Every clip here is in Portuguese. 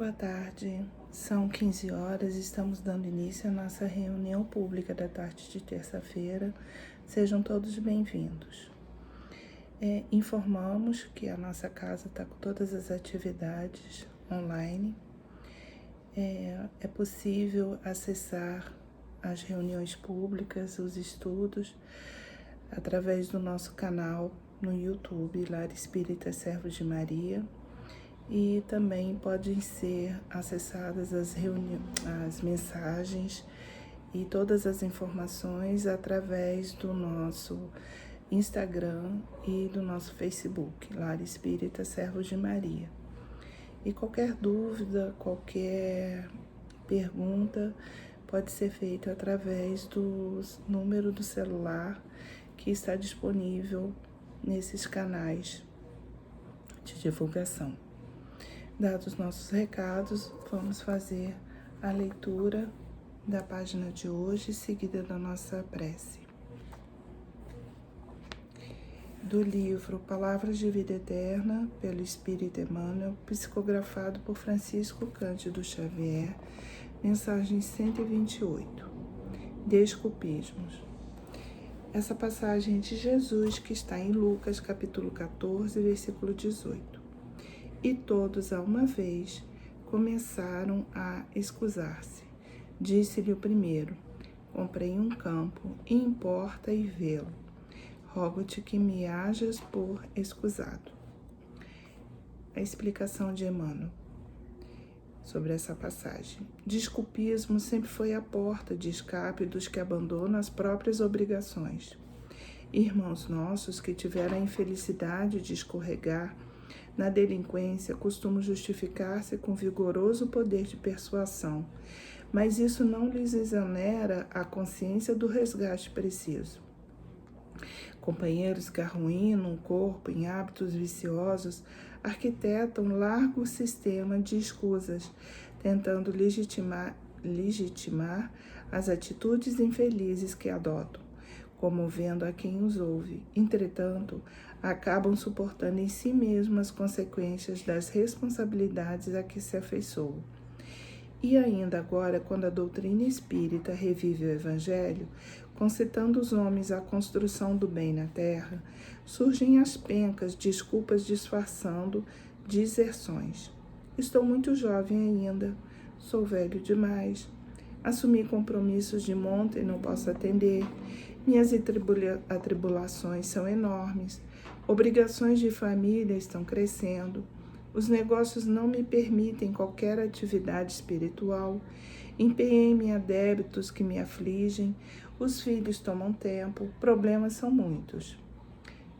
Boa tarde, são 15 horas, estamos dando início à nossa reunião pública da tarde de terça-feira. Sejam todos bem-vindos. Informamos que a nossa casa está com todas as atividades online. É possível acessar as reuniões públicas, os estudos, através do nosso canal no YouTube, Lar Espírita Servos de Maria. E também podem ser acessadas as mensagens e todas as informações através do nosso Instagram e do nosso Facebook, Lar Espírita Servos de Maria. E qualquer dúvida, qualquer pergunta pode ser feita através do número do celular que está disponível nesses canais de divulgação. Dados os nossos recados, vamos fazer a leitura da página de hoje, seguida da nossa prece. Do livro Palavras de Vida Eterna, pelo Espírito Emmanuel, psicografado por Francisco Cândido Xavier, mensagem 128. Desculpismos. Essa passagem é de Jesus, que está em Lucas, capítulo 14, versículo 18. E todos, a uma vez, começaram a escusar-se. Disse-lhe o primeiro: comprei um campo, e importa ir vê-lo. Rogo-te que me hajas por escusado. A explicação de Emmanuel sobre essa passagem. Desculpismo sempre foi a porta de escape dos que abandonam as próprias obrigações. Irmãos nossos que tiveram a infelicidade de escorregar na delinquência costumam justificar-se com vigoroso poder de persuasão, mas isso não lhes exonera a consciência do resgate preciso. Companheiros que arruinam o corpo em hábitos viciosos arquitetam um largo sistema de escusas, tentando legitimar as atitudes infelizes que adotam, comovendo a quem os ouve. Entretanto, acabam suportando em si mesmos as consequências das responsabilidades a que se afeiçoam. E ainda agora, quando a doutrina espírita revive o Evangelho, concitando os homens à construção do bem na terra, surgem as pencas, desculpas disfarçando deserções. Estou muito jovem ainda, sou velho demais, assumi compromissos de monta e não posso atender, minhas atribulações são enormes, obrigações de família estão crescendo, os negócios não me permitem qualquer atividade espiritual, empenhei-me em débitos que me afligem, os filhos tomam tempo, problemas são muitos.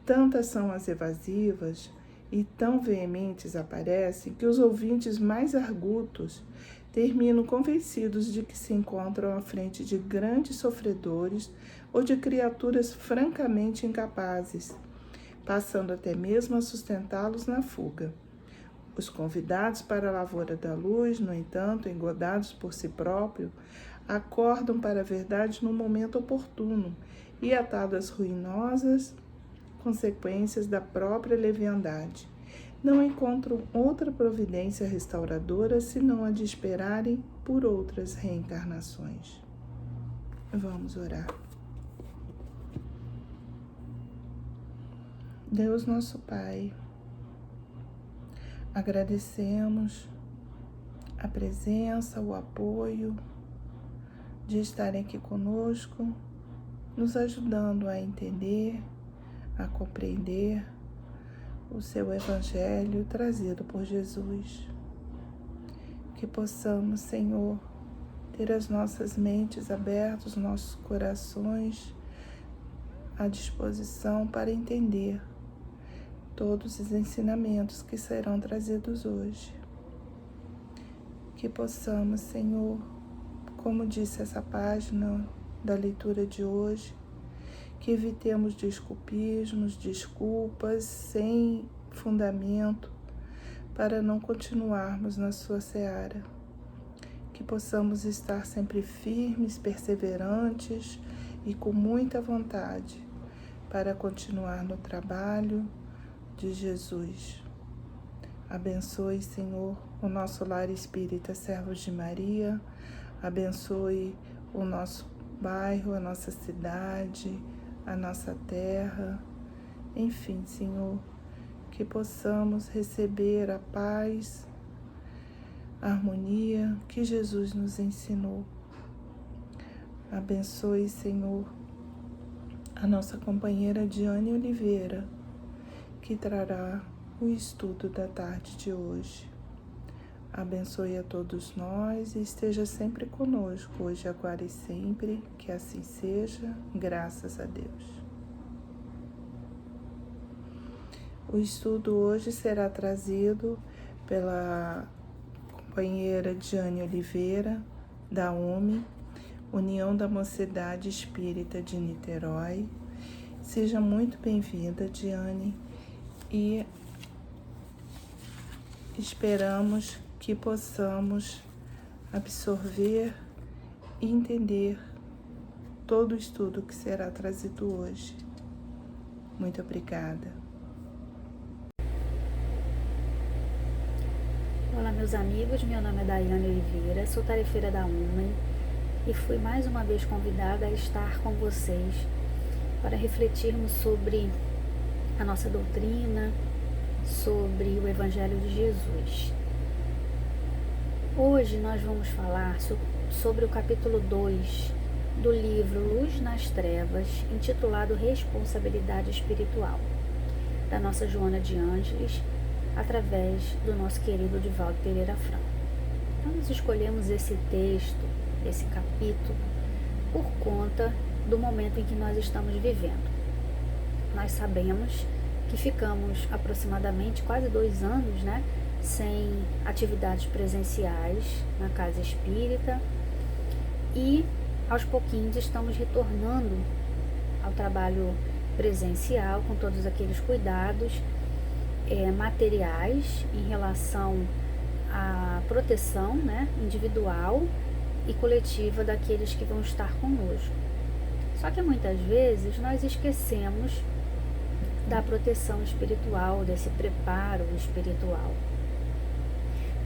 Tantas são as evasivas e tão veementes aparecem que os ouvintes mais argutos terminam convencidos de que se encontram à frente de grandes sofredores ou de criaturas francamente incapazes, passando até mesmo a sustentá-los na fuga. Os convidados para a lavoura da luz, no entanto, engodados por si próprios, acordam para a verdade no momento oportuno e atados às ruinosas consequências da própria leviandade. Não encontram outra providência restauradora senão a de esperarem por outras reencarnações. Vamos orar. Deus nosso Pai, agradecemos a presença, o apoio de estarem aqui conosco, nos ajudando a entender, a compreender o seu Evangelho trazido por Jesus. Que possamos, Senhor, ter as nossas mentes abertas, os nossos corações à disposição para entender todos os ensinamentos que serão trazidos hoje. Que possamos, Senhor, como disse essa página da leitura de hoje, que evitemos desculpismos, desculpas sem fundamento para não continuarmos na sua seara. Que possamos estar sempre firmes, perseverantes e com muita vontade para continuar no trabalho de Jesus. Abençoe, Senhor, o nosso lar espírita Servos de Maria. Abençoe o nosso bairro, a nossa cidade, a nossa terra. Enfim, Senhor, que possamos receber a paz, a harmonia que Jesus nos ensinou. Abençoe, Senhor, a nossa companheira Diane Oliveira, que trará o estudo da tarde de hoje. Abençoe a todos nós e esteja sempre conosco, hoje, agora e sempre, que assim seja, graças a Deus. O estudo hoje será trazido pela companheira Diane Oliveira, da UME, União da Mocidade Espírita de Niterói. Seja muito bem-vinda, Diane, e esperamos que possamos absorver e entender todo o estudo que será trazido hoje. Muito obrigada. Olá, meus amigos, meu nome é Daiane Oliveira, sou tarefeira da UME e fui mais uma vez convidada a estar com vocês para refletirmos sobre a nossa doutrina, sobre o Evangelho de Jesus. Hoje nós vamos falar sobre o capítulo 2 do livro Luz nas Trevas, intitulado Responsabilidade Espiritual, da nossa Joana de Ângeles, através do nosso querido Divaldo Pereira Franco. Então, nós escolhemos esse texto, esse capítulo, por conta do momento em que nós estamos vivendo. Nós sabemos que ficamos aproximadamente quase 2 anos, sem atividades presenciais na casa espírita e aos pouquinhos estamos retornando ao trabalho presencial com todos aqueles cuidados materiais em relação à proteção individual e coletiva daqueles que vão estar conosco. Só que muitas vezes nós esquecemos da proteção espiritual, desse preparo espiritual.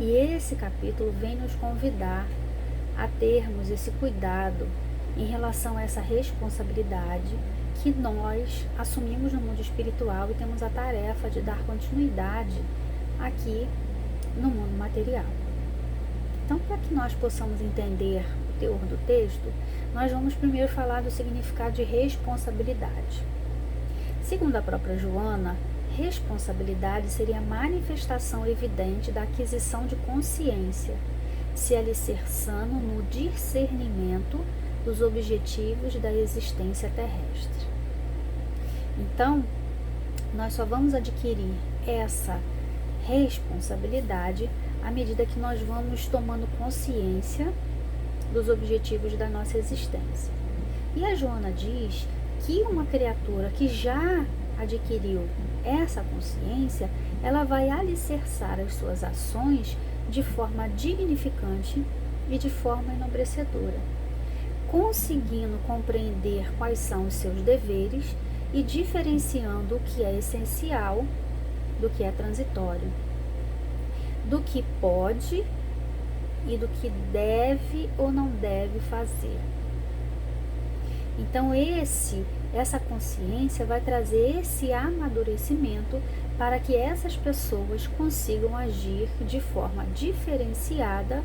E esse capítulo vem nos convidar a termos esse cuidado em relação a essa responsabilidade que nós assumimos no mundo espiritual e temos a tarefa de dar continuidade aqui no mundo material. Então, para que nós possamos entender o teor do texto, nós vamos primeiro falar do significado de responsabilidade. Segundo a própria Joana, responsabilidade seria a manifestação evidente da aquisição de consciência, se alicerçando no discernimento dos objetivos da existência terrestre. Então, nós só vamos adquirir essa responsabilidade à medida que nós vamos tomando consciência dos objetivos da nossa existência. E a Joana diz que uma criatura que já adquiriu essa consciência, ela vai alicerçar as suas ações de forma dignificante e de forma enobrecedora, conseguindo compreender quais são os seus deveres e diferenciando o que é essencial do que é transitório, do que pode e do que deve ou não deve fazer. Então essa consciência vai trazer esse amadurecimento para que essas pessoas consigam agir de forma diferenciada,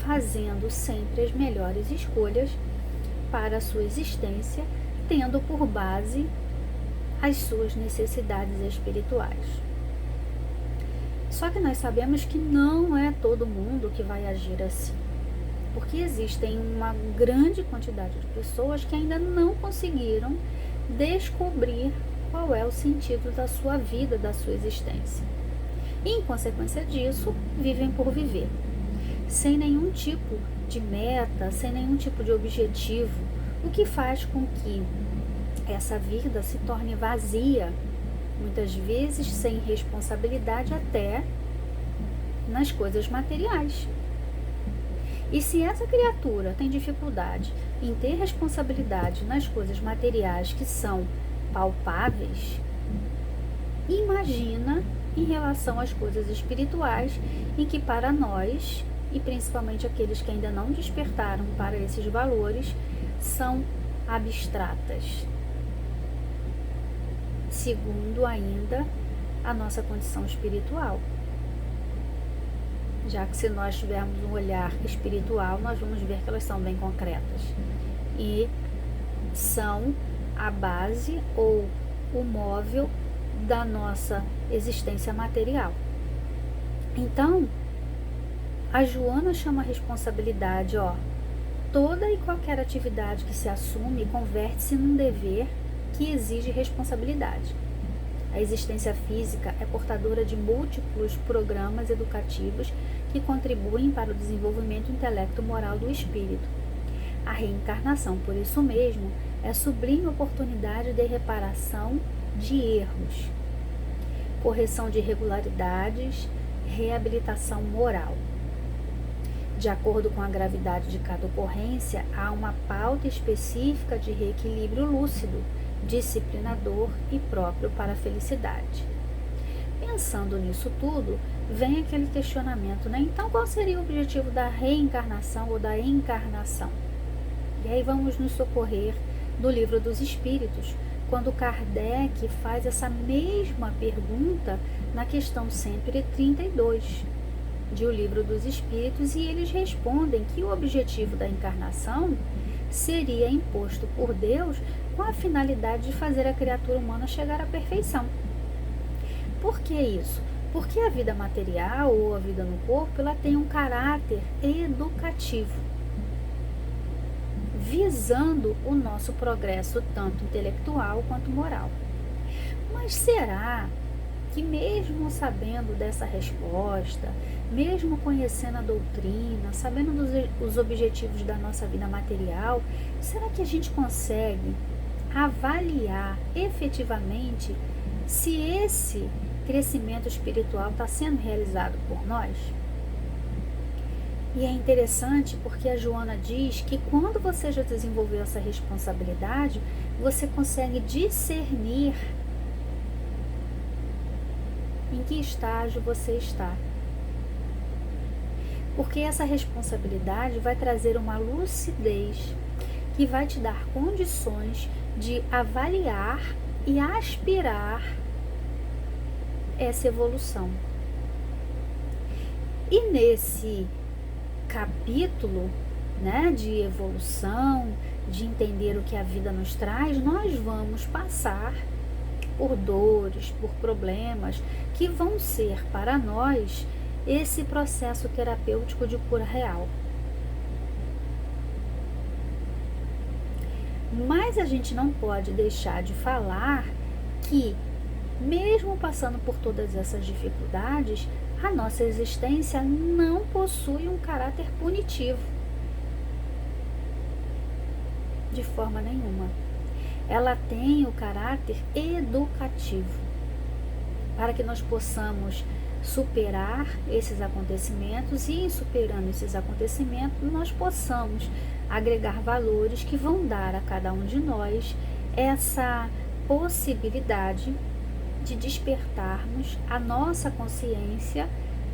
fazendo sempre as melhores escolhas para a sua existência, tendo por base as suas necessidades espirituais. Só que nós sabemos que não é todo mundo que vai agir assim, porque existem uma grande quantidade de pessoas que ainda não conseguiram descobrir qual é o sentido da sua vida, da sua existência. E, em consequência disso, vivem por viver, sem nenhum tipo de meta, sem nenhum tipo de objetivo, o que faz com que essa vida se torne vazia, muitas vezes sem responsabilidade até nas coisas materiais. E se essa criatura tem dificuldade em ter responsabilidade nas coisas materiais que são palpáveis, imagina em relação às coisas espirituais e que para nós, e principalmente aqueles que ainda não despertaram para esses valores, são abstratas, segundo ainda a nossa condição espiritual. Já que se nós tivermos um olhar espiritual, nós vamos ver que elas são bem concretas e são a base ou o móvel da nossa existência material. Então, a Joana chama a responsabilidade, toda e qualquer atividade que se assume converte-se num dever que exige responsabilidade. A existência física é portadora de múltiplos programas educativos que contribuem para o desenvolvimento intelecto-moral do espírito. A reencarnação, por isso mesmo, é sublime oportunidade de reparação de erros, correção de irregularidades, reabilitação moral. De acordo com a gravidade de cada ocorrência, há uma pauta específica de reequilíbrio lúcido, disciplinador e próprio para a felicidade. Pensando nisso tudo, vem aquele questionamento, né? Então, qual seria o objetivo da reencarnação ou da encarnação? E aí vamos nos socorrer do Livro dos Espíritos, quando Kardec faz essa mesma pergunta na questão 132 de O Livro dos Espíritos, e eles respondem que o objetivo da encarnação seria imposto por Deus com a finalidade de fazer a criatura humana chegar à perfeição. Por que isso? Porque a vida material ou a vida no corpo, ela tem um caráter educativo, visando o nosso progresso tanto intelectual quanto moral. Mas será que mesmo sabendo dessa resposta, mesmo conhecendo a doutrina, sabendo dos objetivos da nossa vida material, será que a gente consegue avaliar efetivamente se esse crescimento espiritual está sendo realizado por nós? E é interessante porque a Joana diz que quando você já desenvolveu essa responsabilidade, você consegue discernir em que estágio você está. Porque essa responsabilidade vai trazer uma lucidez que vai te dar condições de avaliar e aspirar essa evolução. E nesse capítulo, né, de evolução, de entender o que a vida nos traz, nós vamos passar por dores, por problemas que vão ser para nós esse processo terapêutico de cura real. Mas a gente não pode deixar de falar que, mesmo passando por todas essas dificuldades, a nossa existência não possui um caráter punitivo. De forma nenhuma. Ela tem o caráter educativo, para que nós possamos superar esses acontecimentos e, em superando esses acontecimentos, nós possamos agregar valores que vão dar a cada um de nós essa possibilidade de despertarmos a nossa consciência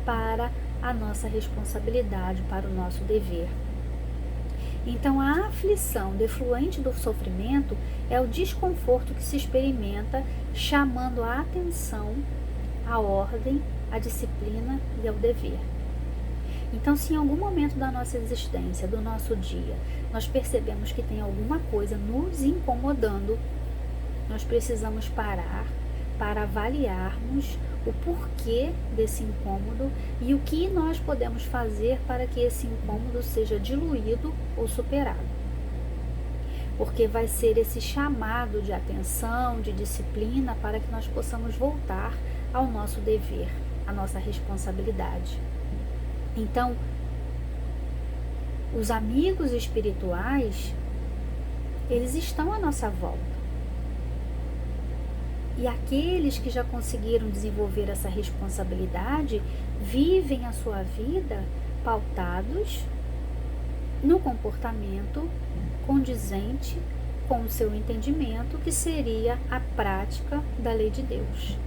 para a nossa responsabilidade, para o nosso dever. Então, a aflição defluente do sofrimento é o desconforto que se experimenta, chamando a atenção, a ordem, a disciplina e ao dever. Então, se em algum momento da nossa existência, do nosso dia, nós percebemos que tem alguma coisa nos incomodando, nós precisamos parar para avaliarmos o porquê desse incômodo e o que nós podemos fazer para que esse incômodo seja diluído ou superado. Porque vai ser esse chamado de atenção, de disciplina, para que nós possamos voltar ao nosso dever, à nossa responsabilidade. Então, os amigos espirituais, eles estão à nossa volta. E aqueles que já conseguiram desenvolver essa responsabilidade vivem a sua vida pautados no comportamento condizente com o seu entendimento, que seria a prática da lei de Deus.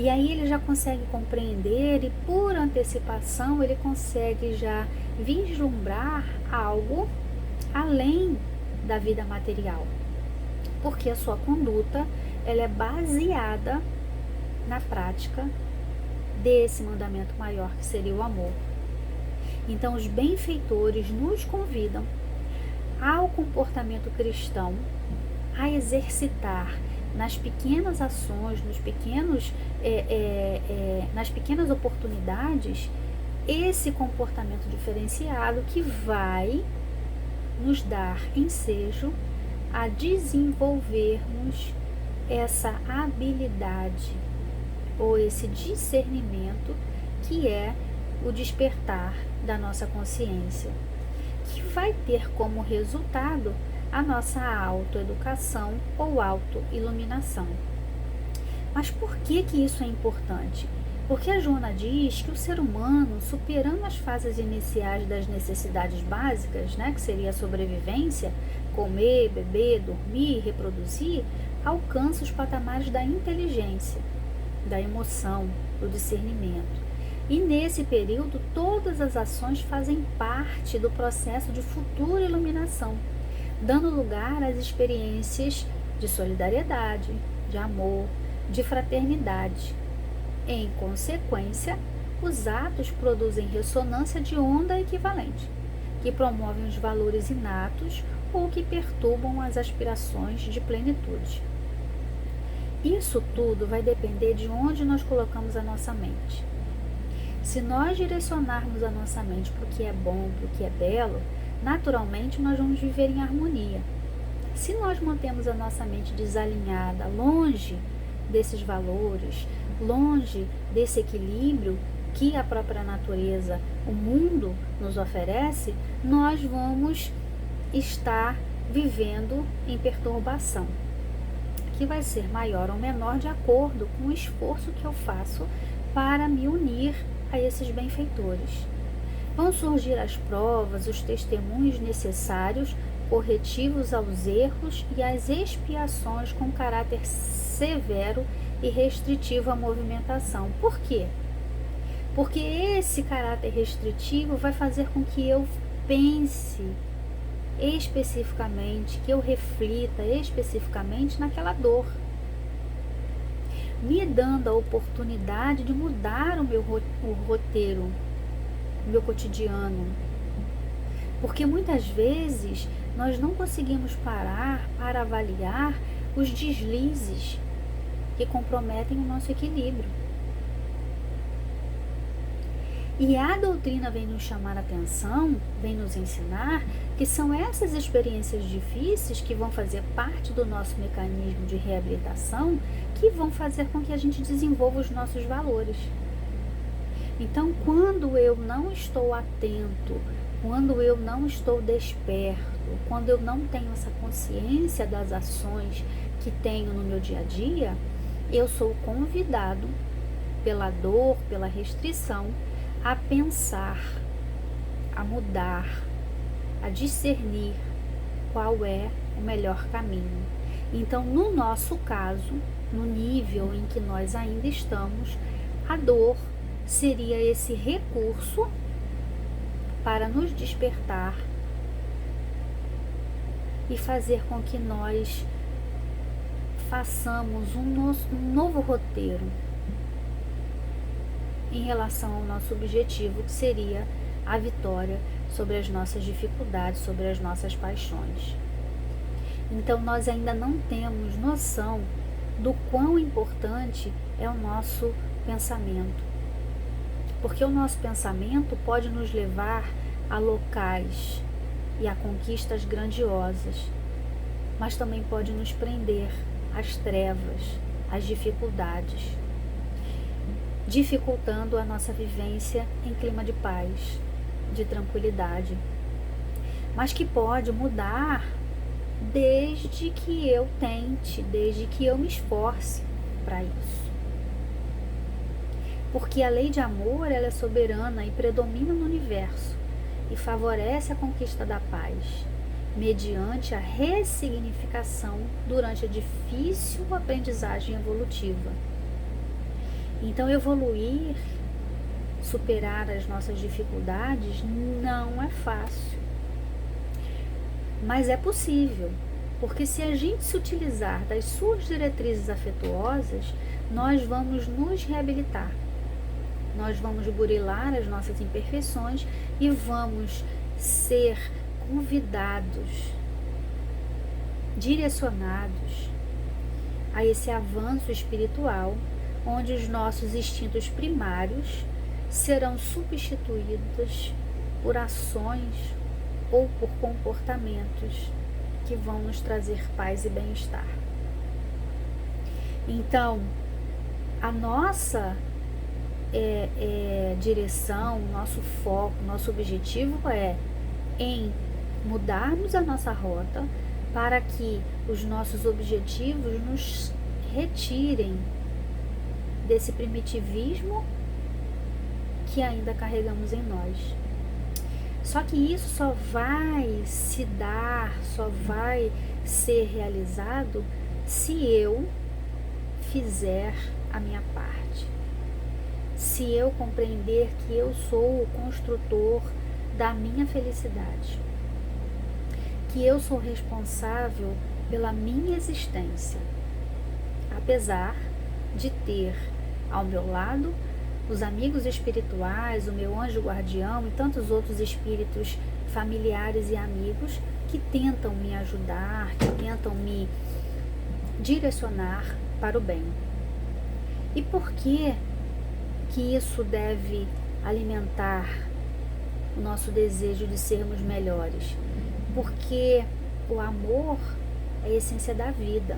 E aí ele já consegue compreender e por antecipação ele consegue já vislumbrar algo além da vida material. Porque a sua conduta, ela é baseada na prática desse mandamento maior que seria o amor. Então os benfeitores nos convidam ao comportamento cristão, a exercitar nas pequenas ações, nas pequenas oportunidades, esse comportamento diferenciado que vai nos dar ensejo a desenvolvermos essa habilidade ou esse discernimento que é o despertar da nossa consciência, que vai ter como resultado a nossa autoeducação ou autoiluminação. Mas por que isso é importante? Porque a Joana diz que o ser humano, superando as fases iniciais das necessidades básicas, né, que seria a sobrevivência, comer, beber, dormir, reproduzir, alcança os patamares da inteligência, da emoção, do discernimento. E nesse período, todas as ações fazem parte do processo de futura iluminação, dando lugar às experiências de solidariedade, de amor, de fraternidade. Em consequência, os atos produzem ressonância de onda equivalente, que promovem os valores inatos ou que perturbam as aspirações de plenitude. Isso tudo vai depender de onde nós colocamos a nossa mente. Se nós direcionarmos a nossa mente para o que é bom, para o que é belo, naturalmente nós vamos viver em harmonia. Se nós mantemos a nossa mente desalinhada, longe desses valores, longe desse equilíbrio que a própria natureza, o mundo nos oferece, nós vamos estar vivendo em perturbação, que vai ser maior ou menor de acordo com o esforço que eu faço para me unir a esses benfeitores. Vão surgir as provas, os testemunhos necessários, corretivos aos erros e as expiações com caráter severo e restritivo à movimentação. Por quê? Porque esse caráter restritivo vai fazer com que eu pense especificamente, que eu reflita especificamente naquela dor, me dando a oportunidade de mudar o meu roteiro, o meu cotidiano. Porque muitas vezes nós não conseguimos parar para avaliar os deslizes que comprometem o nosso equilíbrio. E a doutrina vem nos chamar a atenção, vem nos ensinar que são essas experiências difíceis que vão fazer parte do nosso mecanismo de reabilitação, que vão fazer com que a gente desenvolva os nossos valores. Então, quando eu não estou atento, quando eu não estou desperto, quando eu não tenho essa consciência das ações que tenho no meu dia a dia, eu sou convidado pela dor, pela restrição, a pensar, a mudar, a discernir qual é o melhor caminho. Então, no nosso caso, no nível em que nós ainda estamos, a dor seria esse recurso para nos despertar e fazer com que nós façamos um novo roteiro em relação ao nosso objetivo, que seria a vitória sobre as nossas dificuldades, sobre as nossas paixões. Então, nós ainda não temos noção do quão importante é o nosso pensamento. Porque o nosso pensamento pode nos levar a locais e a conquistas grandiosas, mas também pode nos prender às trevas, às dificuldades, dificultando a nossa vivência em clima de paz, de tranquilidade, mas que pode mudar desde que eu tente, desde que eu me esforce para isso. Porque a lei de amor, ela é soberana e predomina no universo e favorece a conquista da paz, mediante a ressignificação durante a difícil aprendizagem evolutiva. Então, evoluir, superar as nossas dificuldades não é fácil, mas é possível, porque se a gente se utilizar das suas diretrizes afetuosas, nós vamos nos reabilitar, nós vamos burilar as nossas imperfeições e vamos ser convidados, direcionados a esse avanço espiritual, onde os nossos instintos primários serão substituídos por ações ou por comportamentos que vão nos trazer paz e bem-estar. Então, a nossa direção, nosso foco, nosso objetivo é em mudarmos a nossa rota para que os nossos objetivos nos retirem desse primitivismo que ainda carregamos em nós. Só que isso só vai se dar, só vai ser realizado se eu fizer a minha parte. Se eu compreender que eu sou o construtor da minha felicidade, que eu sou responsável pela minha existência, apesar de ter ao meu lado os amigos espirituais, o meu anjo guardião e tantos outros espíritos familiares e amigos que tentam me ajudar, que tentam me direcionar para o bem. E por que isso deve alimentar o nosso desejo de sermos melhores? Porque o amor é a essência da vida.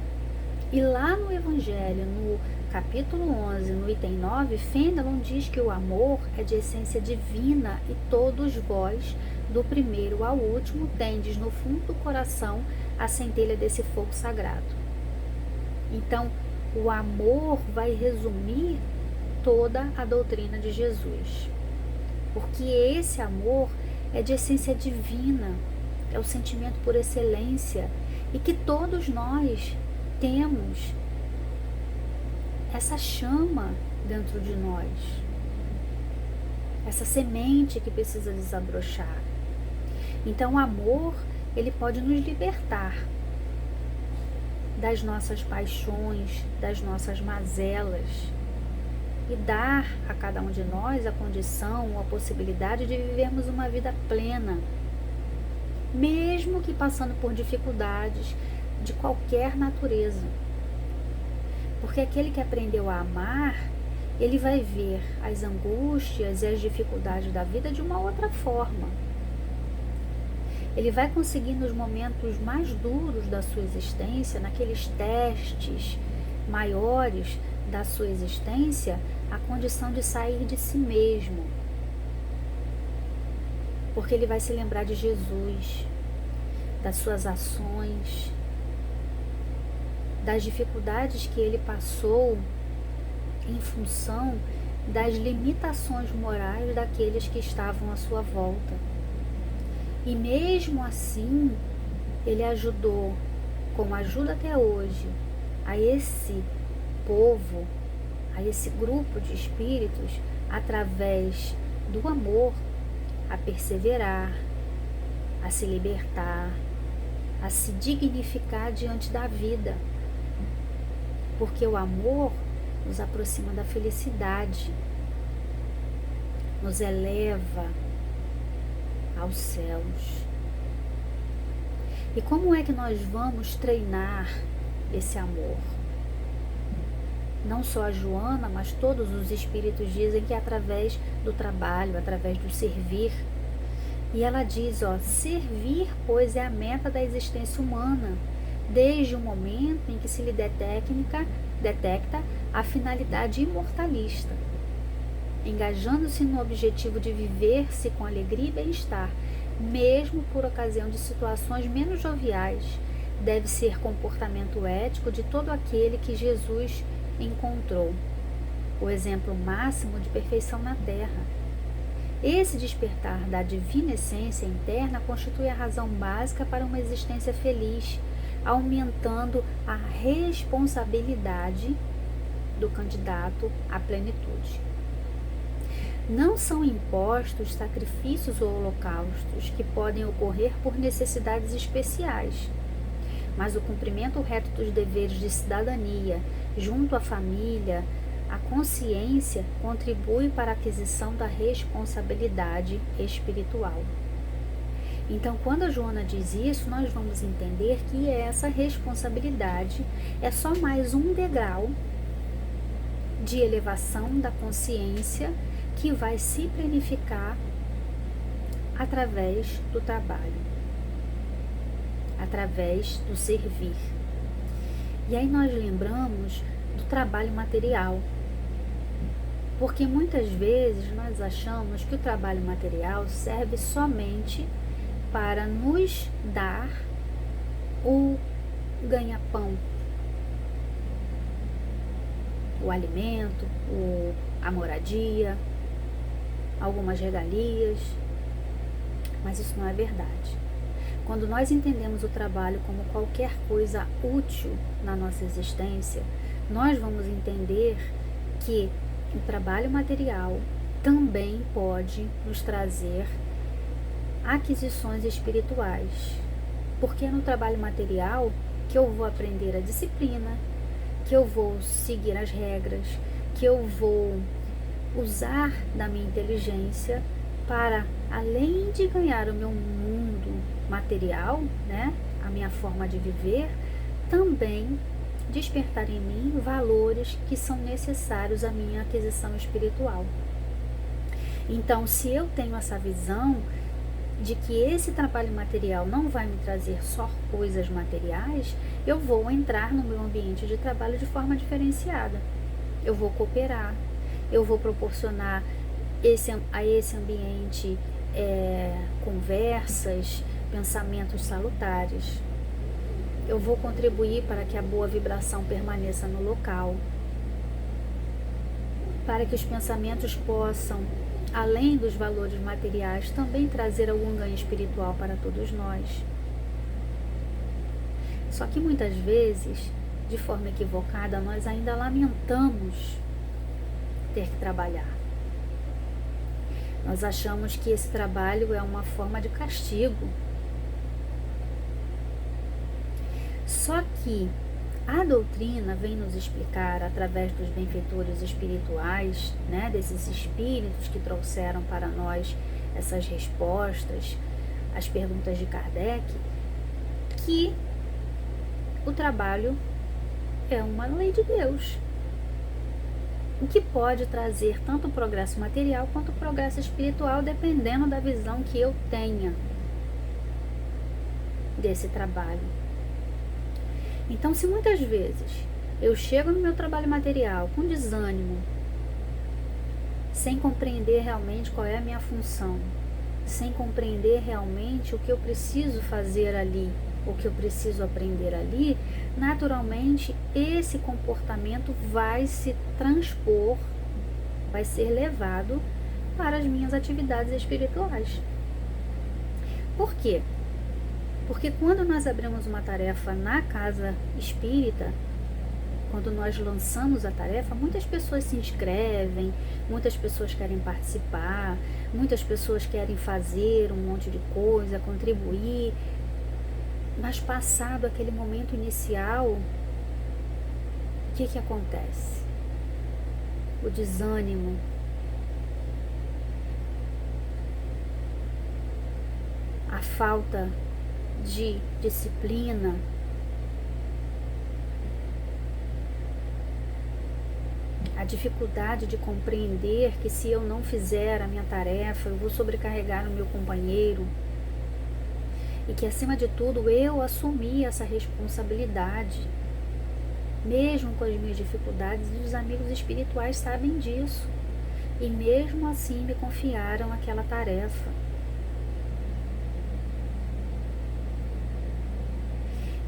E lá no Evangelho, no capítulo 11, no item 9, Fenelon diz que o amor é de essência divina e todos vós, do primeiro ao último, tendes no fundo do coração a centelha desse fogo sagrado. Então, o amor vai resumir toda a doutrina de Jesus. Porque esse amor é de essência divina, é o sentimento por excelência e que todos nós temos essa chama dentro de nós, essa semente que precisa desabrochar. Então o amor, ele pode nos libertar das nossas paixões, das nossas mazelas e dar a cada um de nós a condição, a possibilidade de vivermos uma vida plena, mesmo que passando por dificuldades de qualquer natureza. Porque aquele que aprendeu a amar, ele vai ver as angústias e as dificuldades da vida de uma outra forma. Ele vai conseguir nos momentos mais duros da sua existência, naqueles testes maiores da sua existência, a condição de sair de si mesmo. Porque ele vai se lembrar de Jesus, das suas ações, das dificuldades que ele passou em função das limitações morais daqueles que estavam à sua volta. E mesmo assim, ele ajudou, como ajuda até hoje, a esse povo, a esse grupo de espíritos, através do amor, a perseverar, a se libertar, a se dignificar diante da vida. Porque o amor nos aproxima da felicidade, nos eleva aos céus. E como é que nós vamos treinar esse amor? Não só a Joana, mas todos os espíritos dizem que é através do trabalho, através do servir. E ela diz, servir, pois, é a meta da existência humana, desde o momento em que se lhe detecta a finalidade imortalista. Engajando-se no objetivo de viver-se com alegria e bem-estar, mesmo por ocasião de situações menos joviais, deve ser comportamento ético de todo aquele que Jesus encontrou, o exemplo máximo de perfeição na Terra. Esse despertar da divina essência interna constitui a razão básica para uma existência feliz, aumentando a responsabilidade do candidato à plenitude. Não são impostos sacrifícios ou holocaustos que podem ocorrer por necessidades especiais, mas o cumprimento reto dos deveres de cidadania junto à família, a consciência contribui para a aquisição da responsabilidade espiritual. Então, quando a Joana diz isso, nós vamos entender que essa responsabilidade é só mais um degrau de elevação da consciência que vai se planificar através do trabalho, através do servir. E aí nós lembramos do trabalho material, porque muitas vezes nós achamos que o trabalho material serve somente para nos dar o ganha-pão, o alimento, a moradia, algumas regalias, mas isso não é verdade. Quando nós entendemos o trabalho como qualquer coisa útil na nossa existência, nós vamos entender que o trabalho material também pode nos trazer aquisições espirituais, porque é no trabalho material que eu vou aprender a disciplina, que eu vou seguir as regras, que eu vou usar da minha inteligência para, além de ganhar o meu mundo material, né, a minha forma de viver, também despertar em mim valores que são necessários à minha aquisição espiritual. Então, se eu tenho essa visão de que esse trabalho material não vai me trazer só coisas materiais, eu vou entrar no meu ambiente de trabalho de forma diferenciada. Eu vou cooperar, eu vou proporcionar a esse ambiente conversas, pensamentos salutares. Eu vou contribuir para que a boa vibração permaneça no local, para que os pensamentos possam, além dos valores materiais, também trazer algum ganho espiritual para todos nós. Só que muitas vezes, de forma equivocada, nós ainda lamentamos ter que trabalhar. Nós achamos que esse trabalho é uma forma de castigo. Só que a doutrina vem nos explicar, através dos benfeitores espirituais, né, desses espíritos que trouxeram para nós essas respostas às perguntas de Kardec, que o trabalho é uma lei de Deus, o que pode trazer tanto o progresso material quanto o progresso espiritual, dependendo da visão que eu tenha desse trabalho. Então, se muitas vezes eu chego no meu trabalho material com desânimo, sem compreender realmente qual é a minha função, sem compreender realmente o que eu preciso fazer ali, o que eu preciso aprender ali, naturalmente esse comportamento vai se transpor, vai ser levado para as minhas atividades espirituais. Por quê? Porque quando nós abrimos uma tarefa na casa espírita, quando nós lançamos a tarefa, muitas pessoas se inscrevem, muitas pessoas querem participar, muitas pessoas querem fazer um monte de coisa, contribuir. Mas passado aquele momento inicial, o que acontece? O desânimo, a falta de disciplina, a dificuldade de compreender que se eu não fizer a minha tarefa, eu vou sobrecarregar o meu companheiro, e que acima de tudo eu assumi essa responsabilidade, mesmo com as minhas dificuldades, e os amigos espirituais sabem disso, e mesmo assim me confiaram aquela tarefa.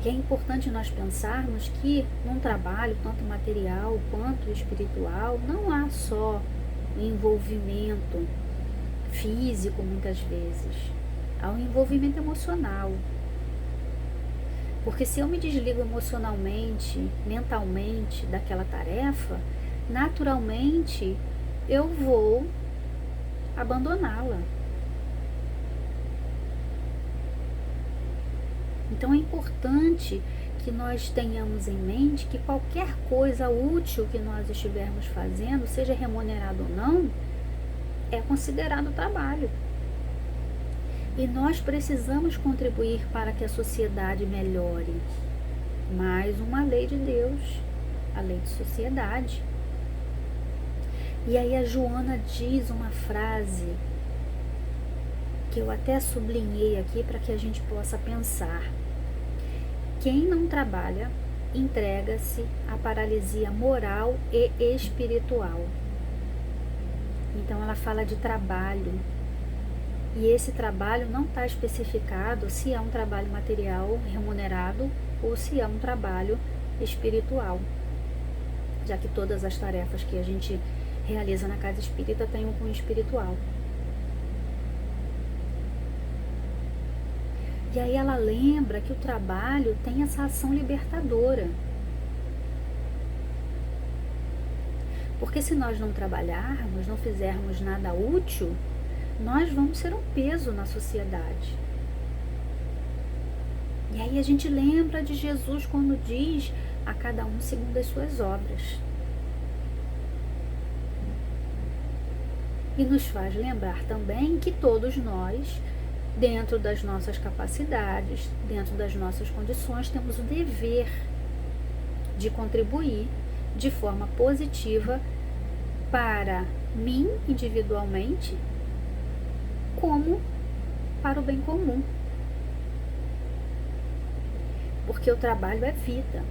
Que é importante nós pensarmos que num trabalho, tanto material quanto espiritual, não há só envolvimento físico muitas vezes, há um envolvimento emocional. Porque se eu me desligo emocionalmente, mentalmente daquela tarefa, naturalmente eu vou abandoná-la. Então é importante que nós tenhamos em mente que qualquer coisa útil que nós estivermos fazendo, seja remunerado ou não, é considerado trabalho. E nós precisamos contribuir para que a sociedade melhore. Mais uma lei de Deus, a lei de sociedade. E aí a Joana diz uma frase que eu até sublinhei aqui para que a gente possa pensar. Quem não trabalha, entrega-se à paralisia moral e espiritual. Então ela fala de trabalho. E esse trabalho não está especificado se é um trabalho material remunerado ou se é um trabalho espiritual. Já que todas as tarefas que a gente realiza na casa espírita têm um cunho espiritual. E aí ela lembra que o trabalho tem essa ação libertadora. Porque se nós não trabalharmos, não fizermos nada útil, nós vamos ser um peso na sociedade. E aí a gente lembra de Jesus quando diz a cada um segundo as suas obras. E nos faz lembrar também que todos nós, dentro das nossas capacidades, dentro das nossas condições, temos o dever de contribuir de forma positiva para mim individualmente, como para o bem comum. Porque o trabalho é vida.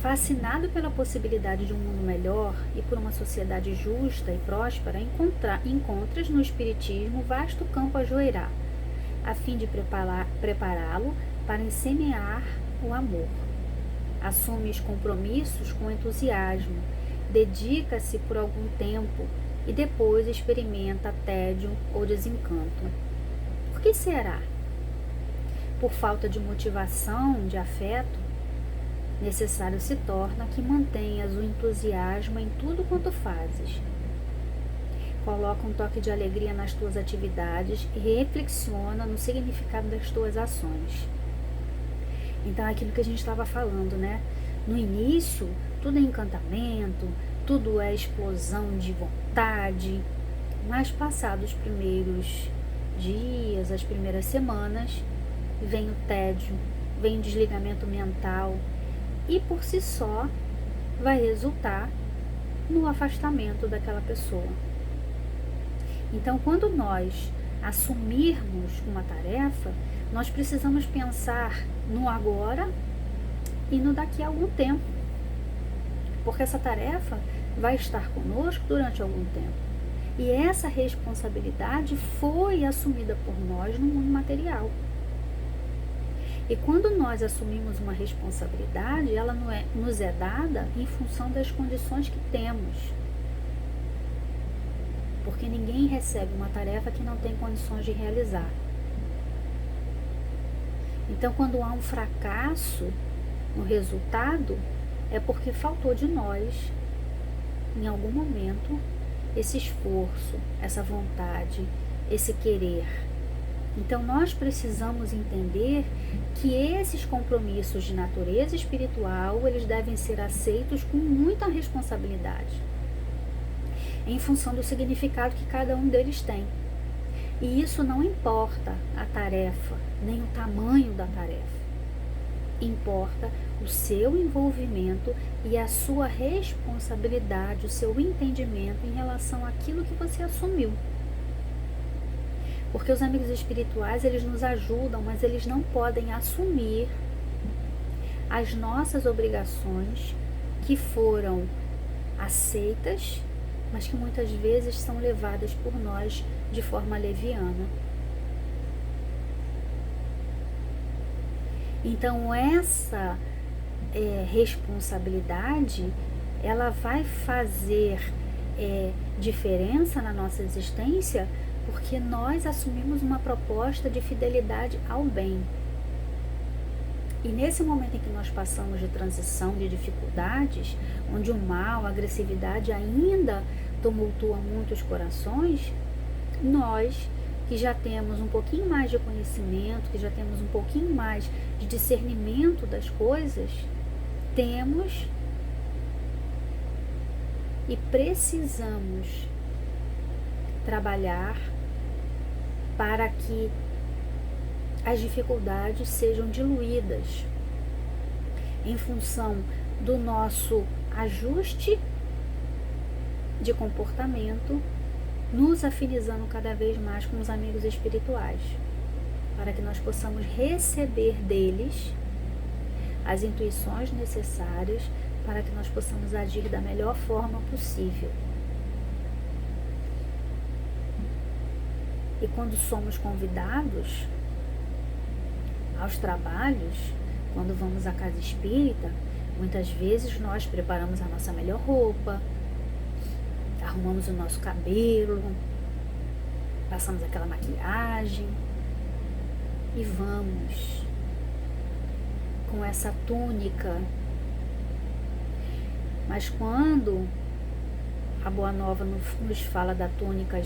Fascinado pela possibilidade de um mundo melhor e por uma sociedade justa e próspera, encontras no Espiritismo vasto campo a joirar, a fim de prepará-lo para semear o amor. Assumes compromissos com entusiasmo, dedica-se por algum tempo e depois experimenta tédio ou desencanto. Por que será? Por falta de motivação, de afeto? Necessário se torna que mantenhas o entusiasmo em tudo quanto fazes. Coloca um toque de alegria nas tuas atividades e reflexiona no significado das tuas ações. Então é aquilo que a gente estava falando, né? No início, tudo é encantamento, tudo é explosão de vontade, mas passados os primeiros dias, as primeiras semanas, vem o tédio, vem o desligamento mental, e por si só vai resultar no afastamento daquela pessoa. Então, quando nós assumirmos uma tarefa, nós precisamos pensar no agora e no daqui a algum tempo, porque essa tarefa vai estar conosco durante algum tempo. E essa responsabilidade foi assumida por nós no mundo material. E quando nós assumimos uma responsabilidade, ela nos é dada em função das condições que temos. Porque ninguém recebe uma tarefa que não tem condições de realizar. Então, quando há um fracasso no resultado, é porque faltou de nós, em algum momento, esse esforço, essa vontade, esse querer. Então, nós precisamos entender que esses compromissos de natureza espiritual, eles devem ser aceitos com muita responsabilidade, em função do significado que cada um deles tem. E isso não importa a tarefa, nem o tamanho da tarefa. Importa o seu envolvimento e a sua responsabilidade, o seu entendimento em relação àquilo que você assumiu. Porque os amigos espirituais, eles nos ajudam, mas eles não podem assumir as nossas obrigações que foram aceitas, mas que muitas vezes são levadas por nós de forma leviana. Então, essa responsabilidade, ela vai fazer diferença na nossa existência porque nós assumimos uma proposta de fidelidade ao bem. E nesse momento em que nós passamos de transição, de dificuldades, onde o mal, a agressividade ainda tumultua muitos corações, nós que já temos um pouquinho mais de conhecimento, que já temos um pouquinho mais de discernimento das coisas, temos e precisamos trabalhar para que as dificuldades sejam diluídas em função do nosso ajuste de comportamento, nos afinizando cada vez mais com os amigos espirituais, para que nós possamos receber deles as intuições necessárias para que nós possamos agir da melhor forma possível. E quando somos convidados aos trabalhos, quando vamos à casa espírita, muitas vezes nós preparamos a nossa melhor roupa, arrumamos o nosso cabelo, passamos aquela maquiagem e vamos com essa túnica. Mas quando a Boa Nova nos fala da túnica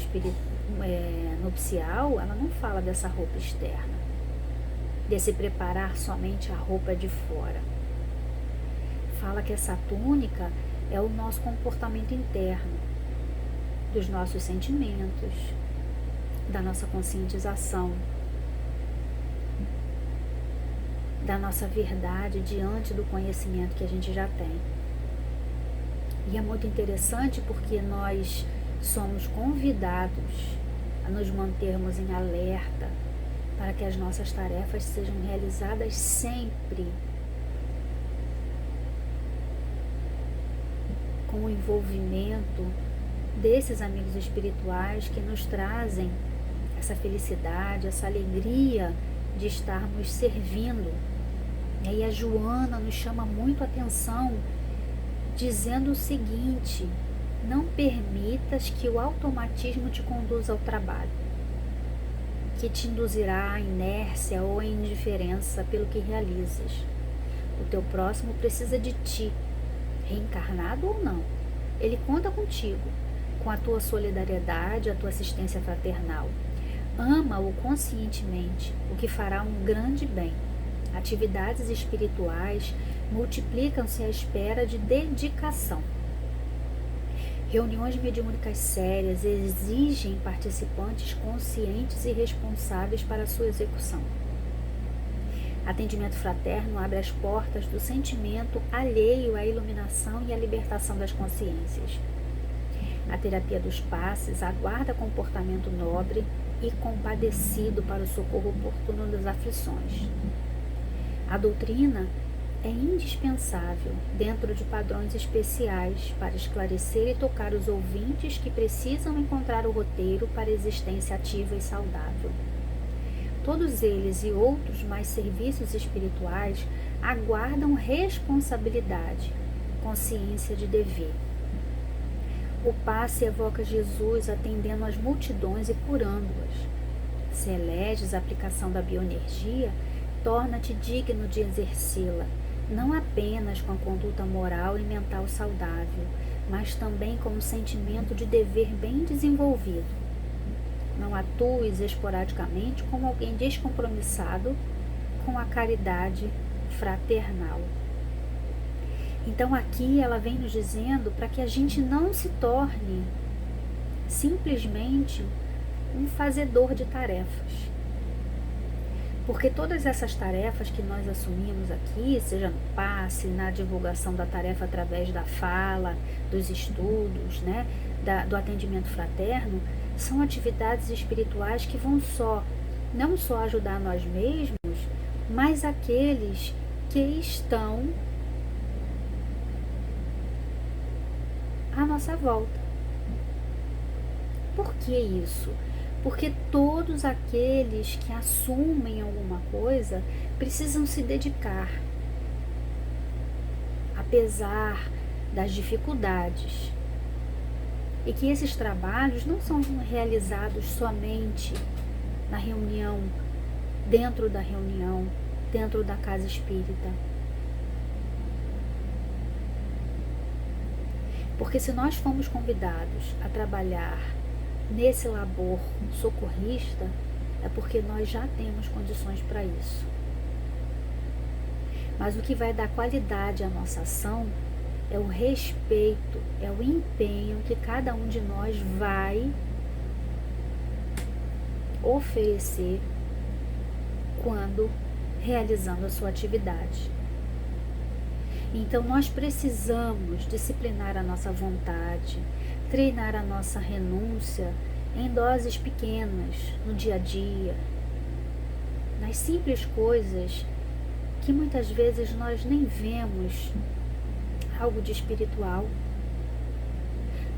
nupcial, ela não fala dessa roupa externa, desse preparar somente a roupa de fora. Fala que essa túnica é o nosso comportamento interno, dos nossos sentimentos, da nossa conscientização, da nossa verdade diante do conhecimento que a gente já tem. E é muito interessante porque nós somos convidados a nos mantermos em alerta para que as nossas tarefas sejam realizadas sempre com o envolvimento desses amigos espirituais que nos trazem essa felicidade, essa alegria de estarmos servindo. E aí a Joana nos chama muito a atenção, dizendo o seguinte: não permitas que o automatismo te conduza ao trabalho, que te induzirá à inércia ou à indiferença pelo que realizas. O teu próximo precisa de ti, reencarnado ou não. Ele conta contigo, com a tua solidariedade, a tua assistência fraternal. Ama-o conscientemente, o que fará um grande bem. Atividades espirituais multiplicam-se à espera de dedicação. Reuniões mediúnicas sérias exigem participantes conscientes e responsáveis para a sua execução. Atendimento fraterno abre as portas do sentimento alheio à iluminação e à libertação das consciências. A terapia dos passes aguarda comportamento nobre e compadecido para o socorro oportuno das aflições. A doutrina é indispensável dentro de padrões especiais para esclarecer e tocar os ouvintes que precisam encontrar o roteiro para a existência ativa e saudável. Todos eles e outros mais serviços espirituais aguardam responsabilidade, consciência de dever. O passe evoca Jesus atendendo às multidões e curando-as. Se eleges a aplicação da bioenergia, torna-te digno de exercê-la, não apenas com a conduta moral e mental saudável, mas também com um sentimento de dever bem desenvolvido. Não atues esporadicamente como alguém descompromissado com a caridade fraternal. Então aqui ela vem nos dizendo para que a gente não se torne simplesmente um fazedor de tarefas. Porque todas essas tarefas que nós assumimos aqui, seja no passe, na divulgação da tarefa através da fala, dos estudos, né, do atendimento fraterno, são atividades espirituais que vão não só ajudar nós mesmos, mas aqueles que estão à nossa volta. Por que isso? Porque todos aqueles que assumem alguma coisa precisam se dedicar, apesar das dificuldades, E que esses trabalhos não são realizados somente na reunião, dentro da casa espírita. Porque se nós fomos convidados a trabalhar nesse labor socorrista, é porque nós já temos condições para isso. Mas o que vai dar qualidade à nossa ação é o respeito, é o empenho que cada um de nós vai oferecer quando realizando a sua atividade. Então nós precisamos disciplinar a nossa vontade, treinar a nossa renúncia em doses pequenas, no dia a dia, nas simples coisas que muitas vezes nós nem vemos algo de espiritual,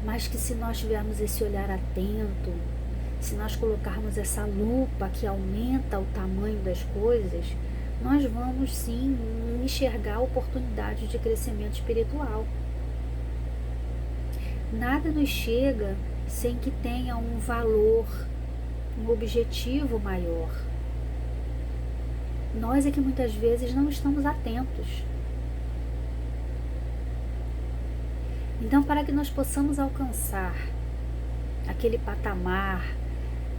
mas que se nós tivermos esse olhar atento, se nós colocarmos essa lupa que aumenta o tamanho das coisas, nós vamos sim enxergar oportunidades de crescimento espiritual. Nada nos chega sem que tenha um valor, um objetivo maior. Nós é que muitas vezes não estamos atentos. Então, para que nós possamos alcançar aquele patamar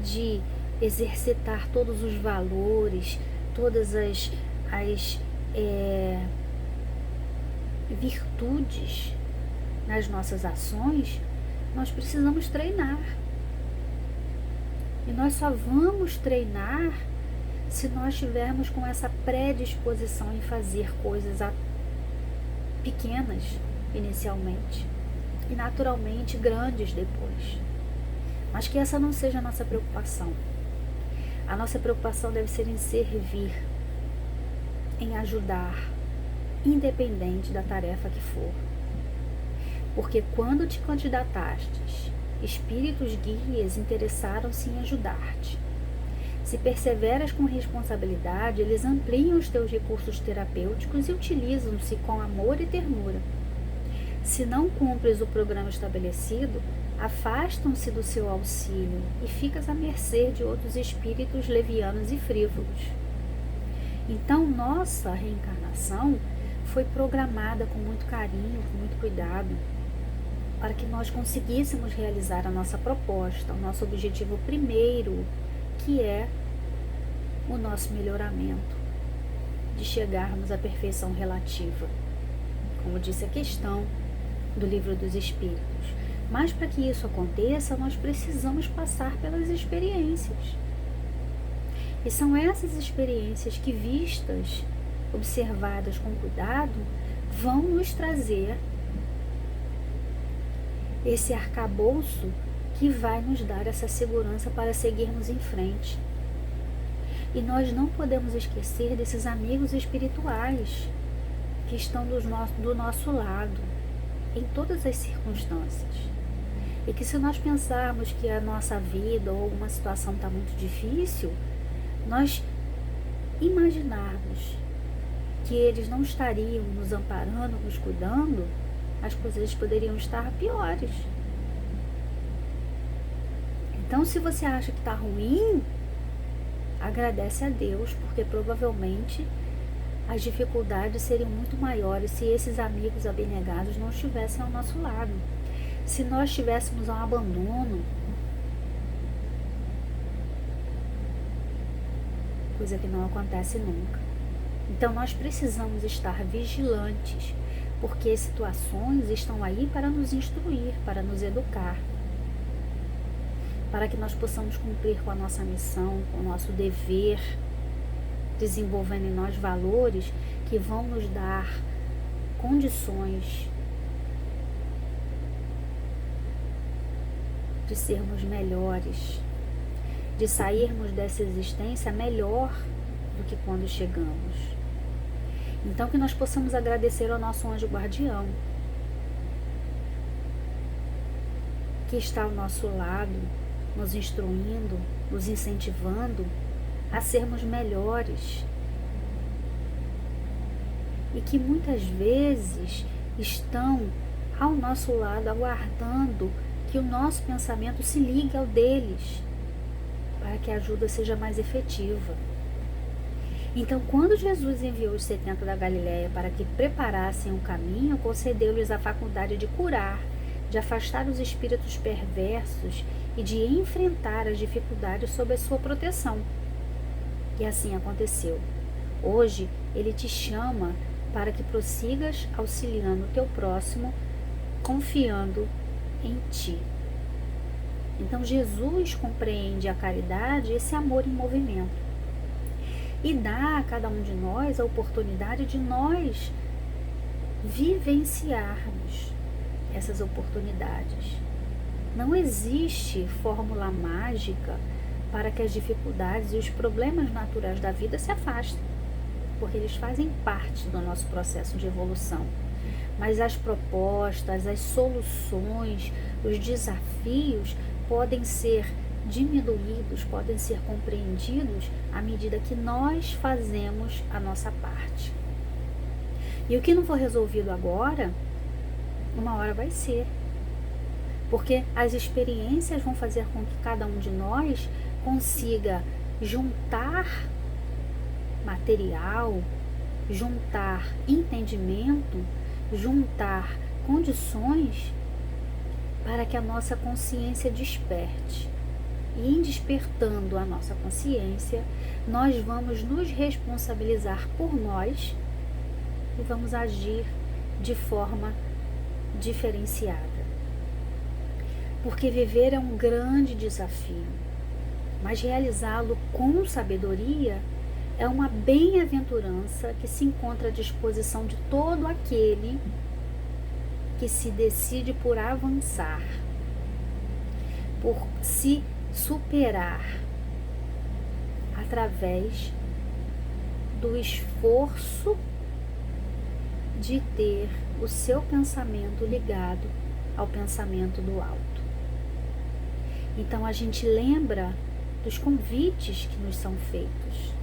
de exercitar todos os valores, todas as virtudes nas nossas ações, nós precisamos treinar. E nós só vamos treinar se nós estivermos com essa predisposição em fazer coisas pequenas inicialmente e naturalmente grandes depois. Mas que essa não seja a nossa preocupação. A nossa preocupação deve ser em servir, em ajudar, independente da tarefa que for. Porque quando te candidatastes, espíritos guias interessaram-se em ajudar-te. Se perseveras com responsabilidade, eles ampliam os teus recursos terapêuticos e utilizam-se com amor e ternura. Se não cumpres o programa estabelecido, afastam-se do seu auxílio e ficas à mercê de outros espíritos levianos e frívolos. Então, nossa reencarnação foi programada com muito carinho, com muito cuidado, para que nós conseguíssemos realizar a nossa proposta, o nosso objetivo primeiro, que é o nosso melhoramento, de chegarmos à perfeição relativa, como disse a questão do Livro dos Espíritos. Mas para que isso aconteça, nós precisamos passar pelas experiências. E são essas experiências que, vistas, observadas com cuidado, vão nos trazer esse arcabouço que vai nos dar essa segurança para seguirmos em frente. E nós não podemos esquecer desses amigos espirituais que estão do nosso lado, em todas as circunstâncias. E que se nós pensarmos que a nossa vida ou alguma situação está muito difícil, nós imaginarmos que eles não estariam nos amparando, nos cuidando, as coisas poderiam estar piores. Então, se você acha que está ruim, agradece a Deus, porque provavelmente as dificuldades seriam muito maiores se esses amigos abnegados não estivessem ao nosso lado. Se nós tivéssemos um abandono, coisa que não acontece nunca. Então nós precisamos estar vigilantes, porque situações estão aí para nos instruir, para nos educar, para que nós possamos cumprir com a nossa missão, com o nosso dever, desenvolvendo em nós valores que vão nos dar condições de sermos melhores, de sairmos dessa existência melhor do que quando chegamos. Então que nós possamos agradecer ao nosso anjo guardião, que está ao nosso lado, nos instruindo, nos incentivando a sermos melhores. E que muitas vezes estão ao nosso lado aguardando que o nosso pensamento se ligue ao deles, para que a ajuda seja mais efetiva. Então, quando Jesus enviou os 70 da Galileia para que preparassem o caminho, concedeu-lhes a faculdade de curar, de afastar os espíritos perversos e de enfrentar as dificuldades sob a sua proteção. E assim aconteceu. Hoje, Ele te chama para que prossigas auxiliando o teu próximo, confiando em ti. Então, Jesus compreende a caridade, esse amor em movimento, e dá a cada um de nós a oportunidade de nós vivenciarmos essas oportunidades. Não existe fórmula mágica para que as dificuldades e os problemas naturais da vida se afastem, porque eles fazem parte do nosso processo de evolução. Mas as propostas, as soluções, os desafios podem ser diminuídos, podem ser compreendidos à medida que nós fazemos a nossa parte. E o que não for resolvido agora, uma hora vai ser. Porque as experiências vão fazer com que cada um de nós consiga juntar material, juntar entendimento, juntar condições para que a nossa consciência desperte. E em despertando a nossa consciência, nós vamos nos responsabilizar por nós e vamos agir de forma diferenciada. Porque viver é um grande desafio, mas realizá-lo com sabedoria é uma bem-aventurança que se encontra à disposição de todo aquele que se decide por avançar, por se superar através do esforço de ter o seu pensamento ligado ao pensamento do alto. Então a gente lembra dos convites que nos são feitos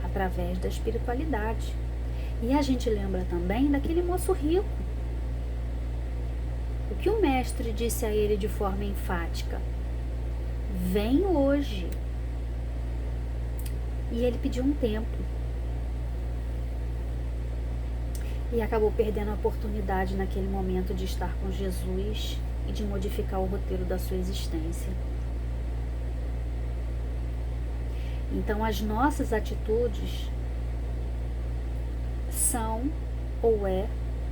através da espiritualidade. E a gente lembra também daquele moço rico. O que o mestre disse a ele de forma enfática? Vem hoje. E ele pediu um tempo. E acabou perdendo a oportunidade naquele momento de estar com Jesus e de modificar o roteiro da sua existência. Então, as nossas atitudes são ou é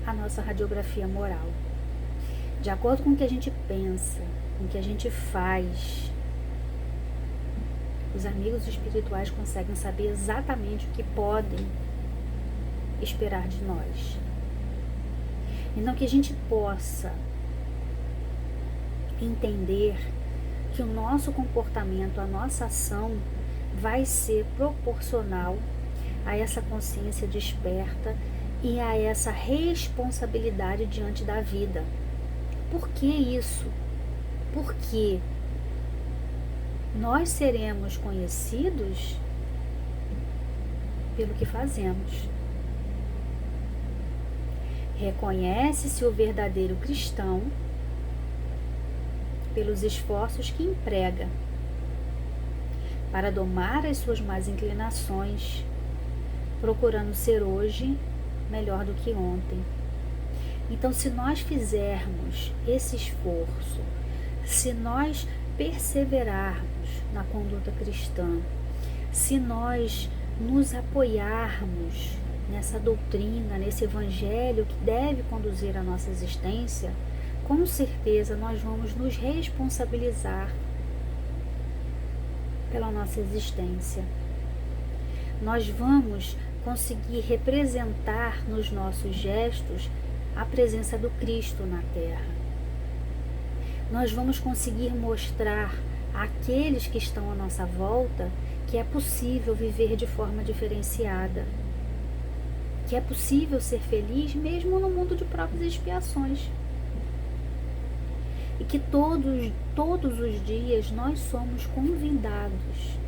a nossa radiografia moral. De acordo com o que a gente pensa, com o que a gente faz, os amigos espirituais conseguem saber exatamente o que podem esperar de nós. Então, que a gente possa entender que o nosso comportamento, a nossa ação vai ser proporcional a essa consciência desperta e a essa responsabilidade diante da vida. Por que isso? Porque nós seremos conhecidos pelo que fazemos. Reconhece-se o verdadeiro cristão pelos esforços que emprega para domar as suas más inclinações, procurando ser hoje melhor do que ontem. Então, se nós fizermos esse esforço, se nós perseverarmos na conduta cristã, se nós nos apoiarmos nessa doutrina, nesse evangelho que deve conduzir a nossa existência, com certeza nós vamos nos responsabilizar pela nossa existência. Nós vamos conseguir representar nos nossos gestos a presença do Cristo na Terra. Nós vamos conseguir mostrar àqueles que estão à nossa volta que é possível viver de forma diferenciada, que é possível ser feliz mesmo no mundo de provas e expiações. E que todos os dias nós somos convidados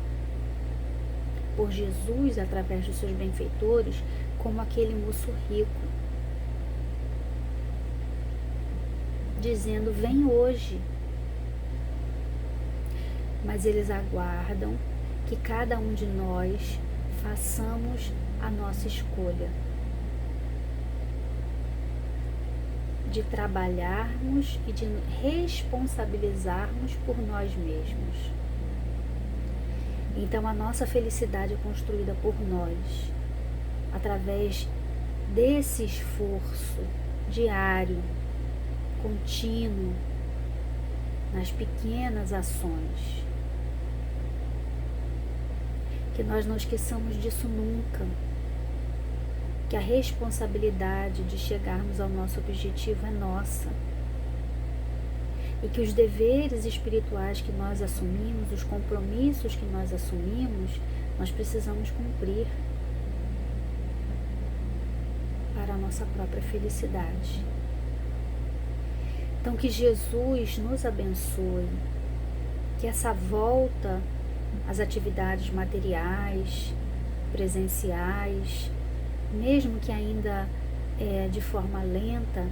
por Jesus, através dos seus benfeitores, como aquele moço rico, dizendo: vem hoje, mas eles aguardam que cada um de nós façamos a nossa escolha de trabalharmos e de responsabilizarmos por nós mesmos. Então a nossa felicidade é construída por nós, através desse esforço diário, contínuo, nas pequenas ações. Que nós não esqueçamos disso nunca, que a responsabilidade de chegarmos ao nosso objetivo é nossa, e que os deveres espirituais que nós assumimos, os compromissos que nós assumimos, nós precisamos cumprir para a nossa própria felicidade. Então que Jesus nos abençoe, que essa volta às atividades materiais, presenciais, mesmo que ainda de forma lenta,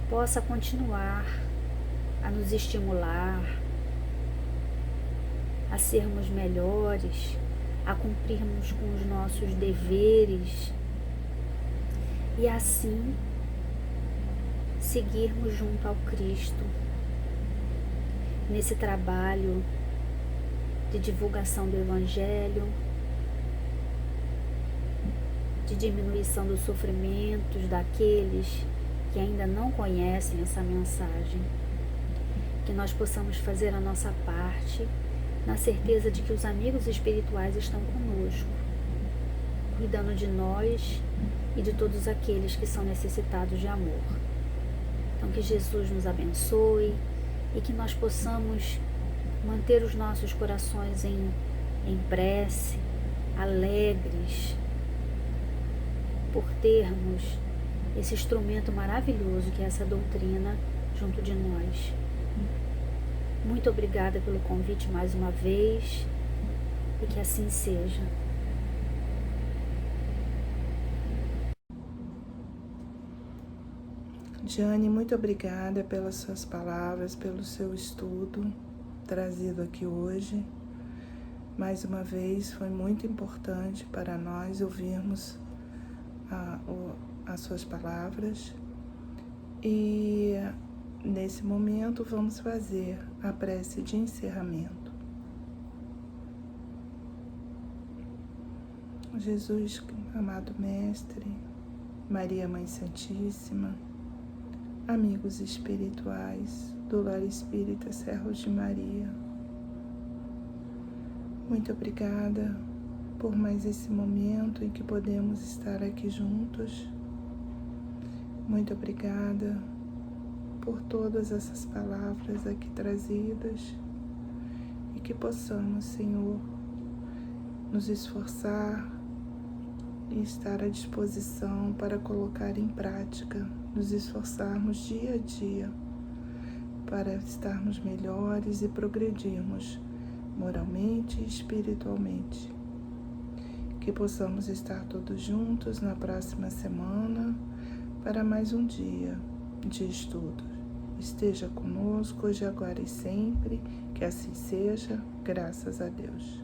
possa continuar a nos estimular, a sermos melhores, a cumprirmos com os nossos deveres e assim seguirmos junto ao Cristo nesse trabalho de divulgação do Evangelho, de diminuição dos sofrimentos daqueles que ainda não conhecem essa mensagem. Que nós possamos fazer a nossa parte, na certeza de que os amigos espirituais estão conosco, cuidando de nós e de todos aqueles que são necessitados de amor. Então que Jesus nos abençoe e que nós possamos manter os nossos corações em prece, alegres, por termos esse instrumento maravilhoso que é essa doutrina junto de nós. Muito obrigada pelo convite mais uma vez e que assim seja. Jane, muito obrigada pelas suas palavras, pelo seu estudo trazido aqui hoje. Mais uma vez, foi muito importante para nós ouvirmos as suas palavras. E nesse momento vamos fazer a prece de encerramento. Jesus, amado Mestre, Maria Mãe Santíssima, amigos espirituais do Lar Espírita Serros de Maria, muito obrigada por mais esse momento em que podemos estar aqui juntos. Muito obrigada por todas essas palavras aqui trazidas e que possamos, Senhor, nos esforçar e estar à disposição para colocar em prática, nos esforçarmos dia a dia para estarmos melhores e progredirmos moralmente e espiritualmente. Que possamos estar todos juntos na próxima semana para mais um dia de estudo. Esteja conosco hoje, agora e sempre, que assim seja, graças a Deus.